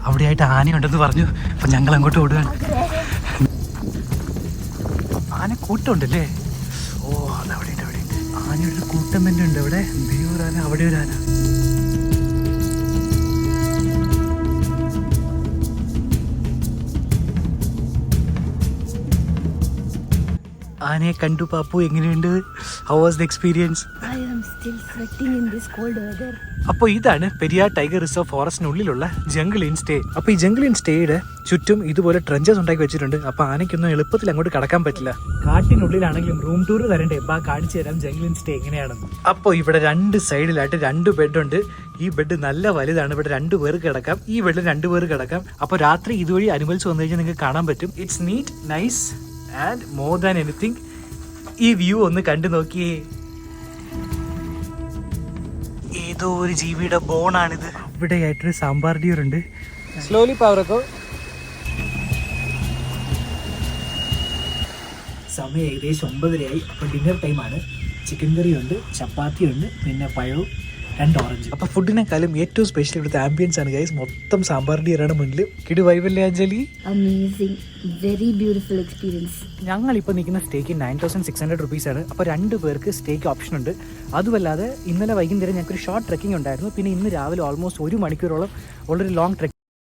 അവിടെയായിട്ട് ആനയുണ്ടെന്ന് പറഞ്ഞു. അപ്പം ഞങ്ങൾ അങ്ങോട്ട് ഓടുകയാണ്. ആന കൂട്ടമുണ്ടല്ലേ? ഓ, അതവിടെ ഉണ്ട്, അവിടെ ഉണ്ട്. ആനയുടെ ഒരു കൂട്ടം തന്നെ ഉണ്ട് അവിടെ. ഒരു ആന, അവിടെ ഒരു ആന. ആനയെ കണ്ടു പാപ്പു, എങ്ങനെയുണ്ട്? How was the experience? അപ്പോൾ ഇതാണ് പെരിയാർ ടൈഗർ റിസർവ് ഫോറസ്റ്റിനുള്ളിലുള്ള ജംഗിൾ ഇൻ സ്റ്റേ. അപ്പോൾ ഈ ജംഗിൾ ഇൻ സ്റ്റേയുടെ ചുറ്റും ഇതുപോലെ ട്രെഞ്ചസ് ഉണ്ടാക്കി വെച്ചിട്ടുണ്ട്. അപ്പോൾ ആനയ്ക്കൊന്നും എളുപ്പത്തിൽ അങ്ങോട്ട് കടക്കാൻ പറ്റില്ല. കാട്ടിനുള്ളിലാണെങ്കിലും റൂം ടൂർ തരണ്ടേ? ബാ കാണിച്ചു തരാം ജംഗിൾ ഇൻ സ്റ്റേ എങ്ങനെയാണെന്ന്. അപ്പോൾ ഇവിടെ 2 സൈഡിലായിട്ട് 2 ബെഡുണ്ട്. ഈ ബെഡ് നല്ല വലുതാണ്. ഇവിടെ 2 പേർക്ക് കിടക്കാം. ഈ ബെഡിൽ 2 പേർക്ക് കിടക്കാം. അപ്പോൾ രാത്രി ഇതുവഴി അനുഭവിച്ച് വന്നു കഴിഞ്ഞാൽ നിങ്ങൾക്ക് കാണാൻ പറ്റും. It's neat, nice and more than anything. ഈ വ്യൂ ഒന്ന് കണ്ടു നോക്കിയേ. ഏതോ ഒരു ജീവിയുടെ ബോണാണിത്. ഇവിടെ ആയിട്ടൊരു സാമ്പാർ ഡിയർ ഉണ്ട്. സ്ലോലി പവറക്കോ. സമയം ഏകദേശം 9:30 ആയി. അപ്പോൾ ഡിന്നർ ടൈമാണ്. ചിക്കൻ കറി ഉണ്ട്, ചപ്പാത്തി ഉണ്ട്, പിന്നെ പഴവും 2 ഓറഞ്ച്. അപ്പോൾ ഫുഡിനെക്കാളും ഏറ്റവും സ്പെഷ്യൽ ഇവിടുത്തെ ആംബിയൻസ് ആണ് ഗൈസ്. മൊത്തം സാമ്പാർ ഡിയറാണ് മുന്നിൽ. കിടു വൈബല്ലേ Anjali? Amazing, very beautiful experience. ഞങ്ങളിപ്പോൾ നിൽക്കുന്ന സ്റ്റേക്ക് 9600 റുപ്പീസാണ്. അപ്പോൾ 2 പേർക്ക് സ്റ്റേക്ക് ഓപ്ഷൻ ഉണ്ട്. അതുമല്ലാതെ ഇന്നലെ വൈകുന്നേരം ഞങ്ങൾക്കൊരു ഷോർട്ട് ട്രെക്കിംഗ് ഉണ്ടായിരുന്നു. പിന്നെ ഇന്ന് രാവിലെ ഓൾമോസ്റ്റ് 1 മണിക്കൂറോളം ഉള്ളൊരു ലോങ് ട്രെക്കിംഗ്